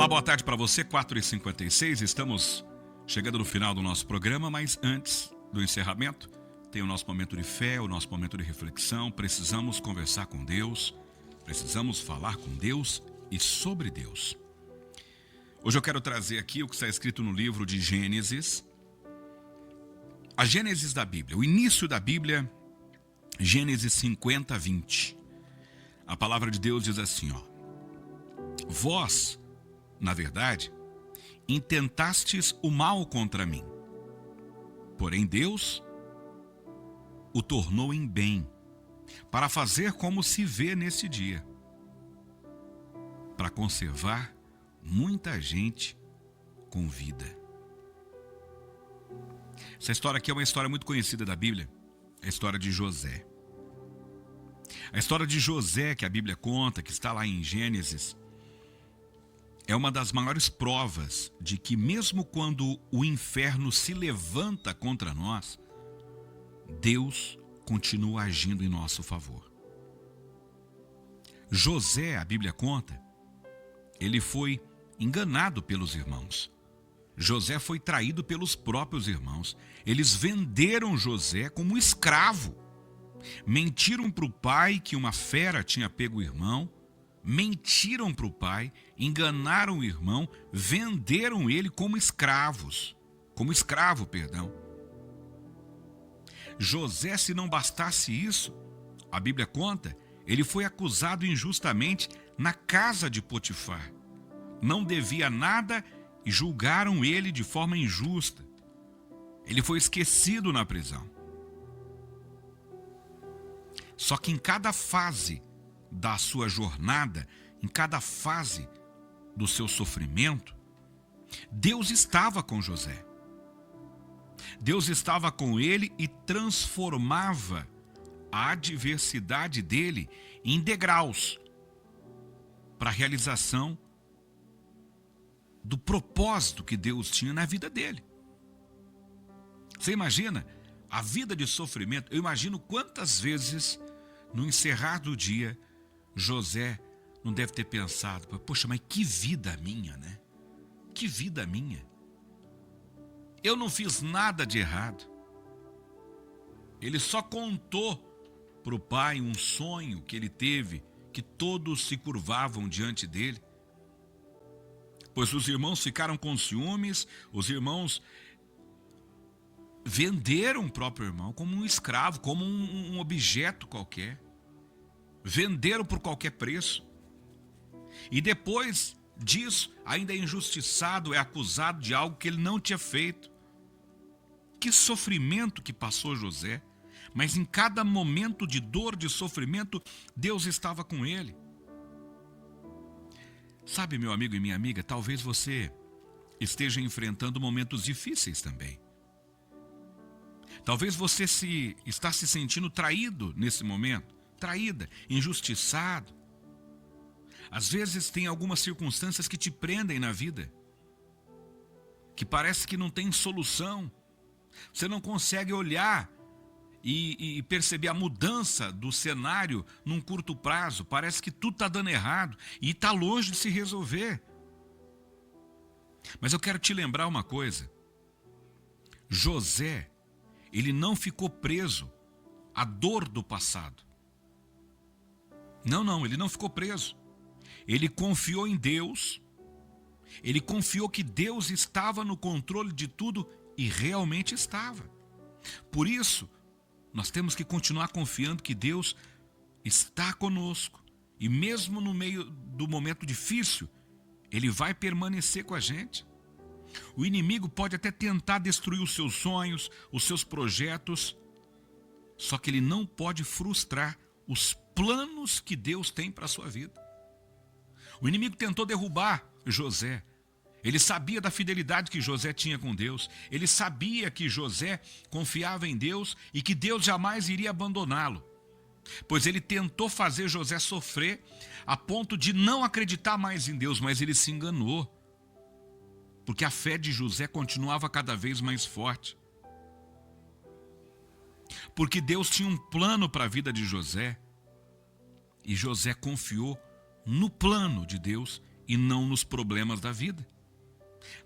Olá, boa tarde para você, 4h56, estamos chegando no final do nosso programa, mas antes do encerramento, tem o nosso momento de fé, o nosso momento de reflexão. Precisamos conversar com Deus, precisamos falar com Deus e sobre Deus. Hoje eu quero trazer aqui o que está escrito no livro de Gênesis, a Gênesis da Bíblia, o início da Bíblia, Gênesis 50, 20. A palavra de Deus diz assim, Vós, na verdade, intentastes o mal contra mim, porém Deus o tornou em bem, para fazer como se vê nesse dia, para conservar muita gente com vida. Essa história aqui é uma história muito conhecida da Bíblia, é a história de José. A história de José que a Bíblia conta, que está lá em Gênesis, é uma das maiores provas de que mesmo quando o inferno se levanta contra nós, Deus continua agindo em nosso favor. José, a Bíblia conta, ele foi enganado pelos irmãos. José foi traído pelos próprios irmãos. Eles venderam José como escravo. Mentiram para o pai que uma fera tinha pego o irmão. Mentiram para o pai, enganaram o irmão, venderam ele como escravo, perdão. José, se não bastasse isso, a Bíblia conta, ele foi acusado injustamente na casa de Potifar. Não devia nada e julgaram ele de forma injusta. Ele foi esquecido na prisão. Só que em cada fase da sua jornada, em cada fase do seu sofrimento, Deus estava com José. Deus estava com ele e transformava a adversidade dele em degraus para a realização do propósito que Deus tinha na vida dele. Você imagina a vida de sofrimento? Eu imagino quantas vezes no encerrar do dia José não deve ter pensado, poxa, mas que vida minha, né? Que vida minha. Eu não fiz nada de errado. Ele só contou para o pai um sonho que ele teve, que todos se curvavam diante dele. Pois os irmãos ficaram com ciúmes, os irmãos venderam o próprio irmão como um escravo, como um objeto qualquer. Venderam por qualquer preço. E depois disso, ainda é injustiçado, é acusado de algo que ele não tinha feito. Que sofrimento que passou José. Mas em cada momento de dor, de sofrimento, Deus estava com ele. Sabe, meu amigo e minha amiga, talvez você esteja enfrentando momentos difíceis também. Talvez você está se sentindo traído nesse momento. Traída, injustiçado. Às vezes tem algumas circunstâncias que te prendem na vida, que parece que não tem solução. Você não consegue olhar e perceber a mudança do cenário num curto prazo. Parece que tudo está dando errado e está longe de se resolver. Mas eu quero te lembrar uma coisa. José, ele não ficou preso à dor do passado. Não, ele não ficou preso. Ele confiou em Deus. Ele confiou que Deus estava no controle de tudo e realmente estava. Por isso, nós temos que continuar confiando que Deus está conosco. E mesmo no meio do momento difícil, Ele vai permanecer com a gente. O inimigo pode até tentar destruir os seus sonhos, os seus projetos, só que ele não pode frustrar os planos que Deus tem para a sua vida. O inimigo tentou derrubar José. Ele sabia da fidelidade que José tinha com Deus. Ele sabia que José confiava em Deus e que Deus jamais iria abandoná-lo. Pois ele tentou fazer José sofrer a ponto de não acreditar mais em Deus, mas ele se enganou. Porque a fé de José continuava cada vez mais forte. Porque Deus tinha um plano para a vida de José. E José confiou no plano de Deus e não nos problemas da vida.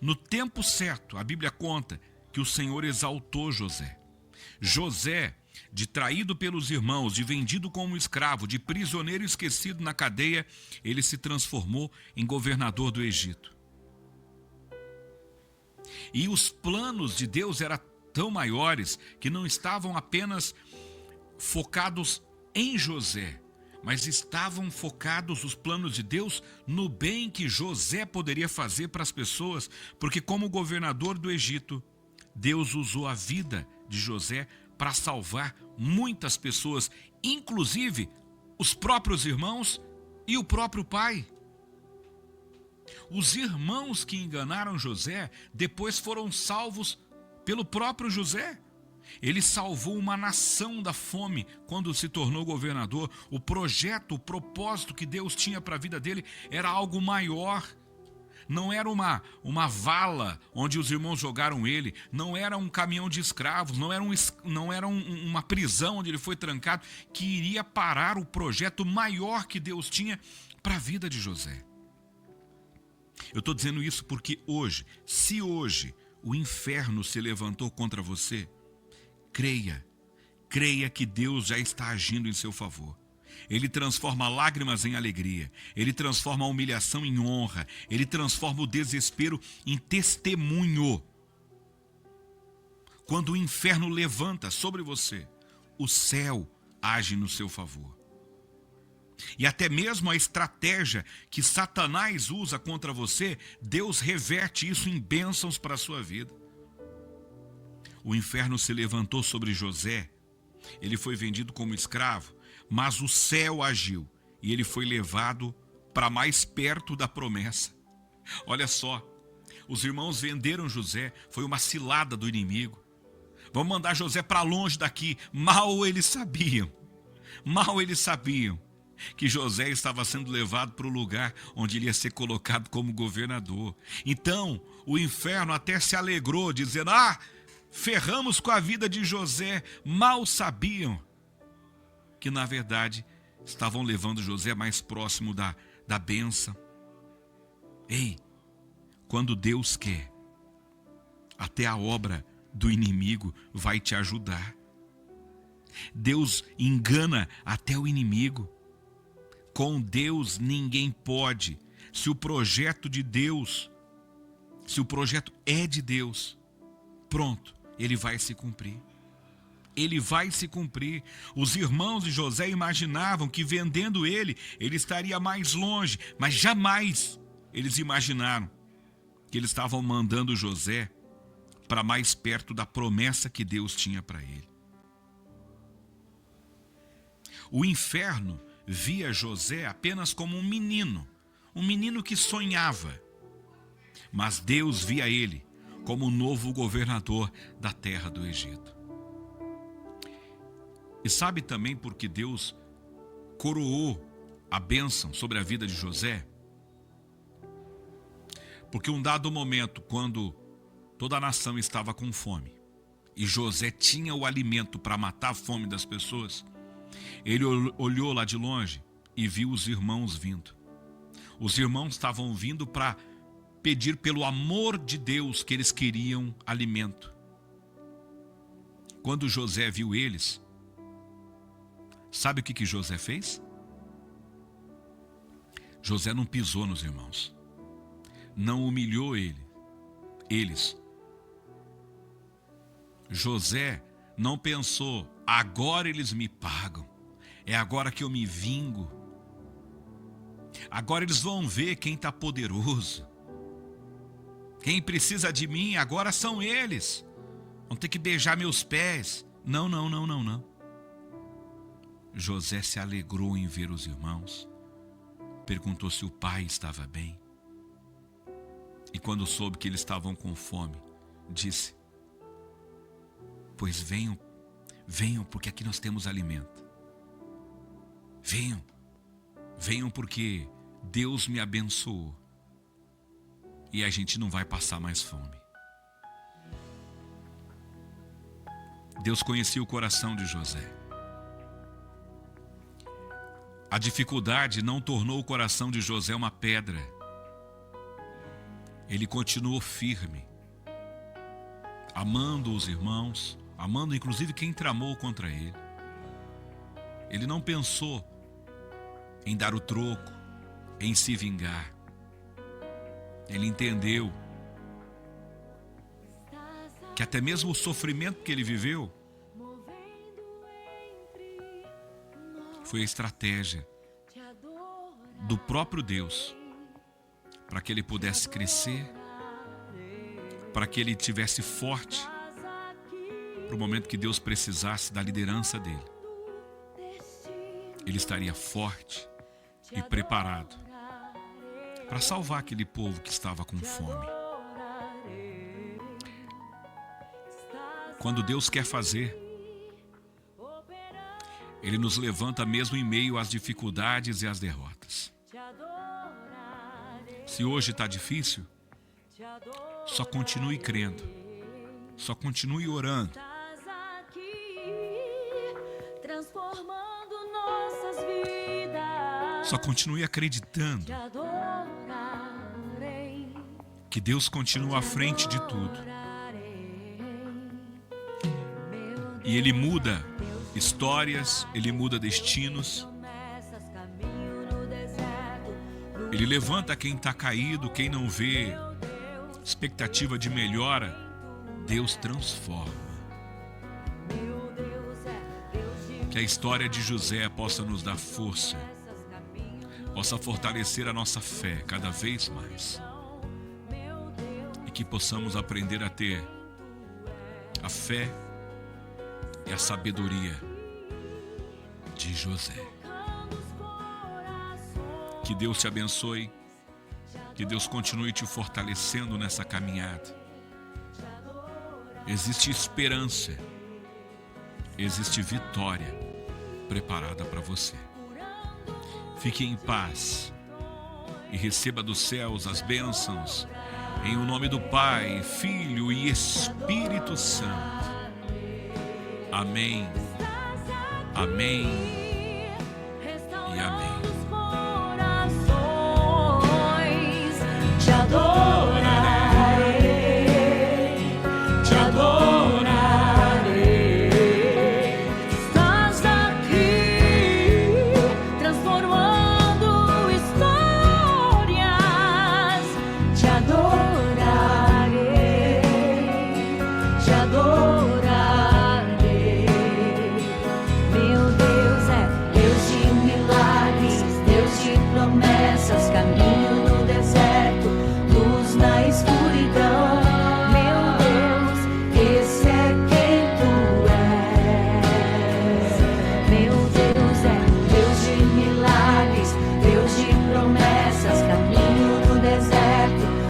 No tempo certo, a Bíblia conta que o Senhor exaltou José. José, de traído pelos irmãos, de vendido como escravo, de prisioneiro esquecido na cadeia, ele se transformou em governador do Egito. E os planos de Deus eram tão maiores que não estavam apenas focados em José, mas estavam focados os planos de Deus no bem que José poderia fazer para as pessoas, porque como governador do Egito, Deus usou a vida de José para salvar muitas pessoas, inclusive os próprios irmãos e o próprio pai. Os irmãos que enganaram José depois foram salvos pelo próprio José. Ele salvou uma nação da fome quando se tornou governador. O projeto, o propósito que Deus tinha para a vida dele era algo maior. Não era uma vala onde os irmãos jogaram ele, não era um caminhão de escravos, não era uma prisão onde ele foi trancado, que iria parar o projeto maior que Deus tinha para a vida de José. Eu estou dizendo isso porque hoje, se hoje o inferno se levantou contra você, creia que Deus já está agindo em seu favor. Ele transforma lágrimas em alegria, ele transforma a humilhação em honra, ele transforma o desespero em testemunho. Quando o inferno levanta sobre você, o céu age no seu favor. E até mesmo a estratégia que Satanás usa contra você, Deus reverte isso em bênçãos para a sua vida. O inferno se levantou sobre José, ele foi vendido como escravo, mas o céu agiu e ele foi levado para mais perto da promessa. Olha só, os irmãos venderam José, foi uma cilada do inimigo. Vamos mandar José para longe daqui. Mal eles sabiam que José estava sendo levado para o lugar onde ele ia ser colocado como governador. Então, o inferno até se alegrou, dizendo: ferramos com a vida de José. Mal sabiam que, na verdade, estavam levando José mais próximo da bênção. Ei, quando Deus quer, até a obra do inimigo vai te ajudar. Deus engana até o inimigo. Com Deus ninguém pode. Se o projeto é de Deus, pronto, ele vai se cumprir. Ele vai se cumprir. Os irmãos de José imaginavam que vendendo ele estaria mais longe, mas jamais eles imaginaram que eles estavam mandando José para mais perto da promessa que Deus tinha para ele. O inferno via José apenas como um menino que sonhava. Mas Deus via ele como o novo governador da terra do Egito. E sabe também por que Deus coroou a bênção sobre a vida de José? Porque um dado momento, quando toda a nação estava com fome, e José tinha o alimento para matar a fome das pessoas, ele olhou lá de longe e viu os irmãos vindo. Os irmãos estavam vindo para pedir pelo amor de Deus que eles queriam alimento. Quando José viu eles, sabe o que José fez? José não pisou nos irmãos, não humilhou eles. José não pensou: agora eles me pagam, é agora que eu me vingo. Agora eles vão ver quem está poderoso. Quem precisa de mim agora são eles. Vão ter que beijar meus pés. Não. José se alegrou em ver os irmãos. Perguntou se o pai estava bem. E quando soube que eles estavam com fome, disse: pois venham porque aqui nós temos alimento. Venham porque Deus me abençoou e a gente não vai passar mais fome. Deus conhecia o coração de José. A dificuldade não tornou o coração de José uma pedra. ele continuou firme, amando os irmãos, amando inclusive quem tramou contra ele. Ele não pensou em dar o troco, em se vingar. Ele entendeu que até mesmo o sofrimento que ele viveu foi a estratégia do próprio Deus para que ele pudesse crescer, para que ele tivesse forte para o momento que Deus precisasse da liderança dele. Ele estaria forte e preparado para salvar aquele povo que estava com fome. Quando Deus quer fazer, Ele nos levanta mesmo em meio às dificuldades e às derrotas. Se hoje está difícil, só continue crendo, só continue orando. Só continue acreditando que Deus continua à frente de tudo. E Ele muda histórias, Ele muda destinos. Ele levanta quem está caído, quem não vê expectativa de melhora, Deus transforma. Que a história de José possa nos dar força, possa fortalecer a nossa fé cada vez mais. E que possamos aprender a ter a fé e a sabedoria de José. Que Deus te abençoe, que Deus continue te fortalecendo nessa caminhada. Existe esperança, existe vitória preparada para você. Fique em paz e receba dos céus as bênçãos, em o nome do Pai, Filho e Espírito Santo. Amém, amém e amém.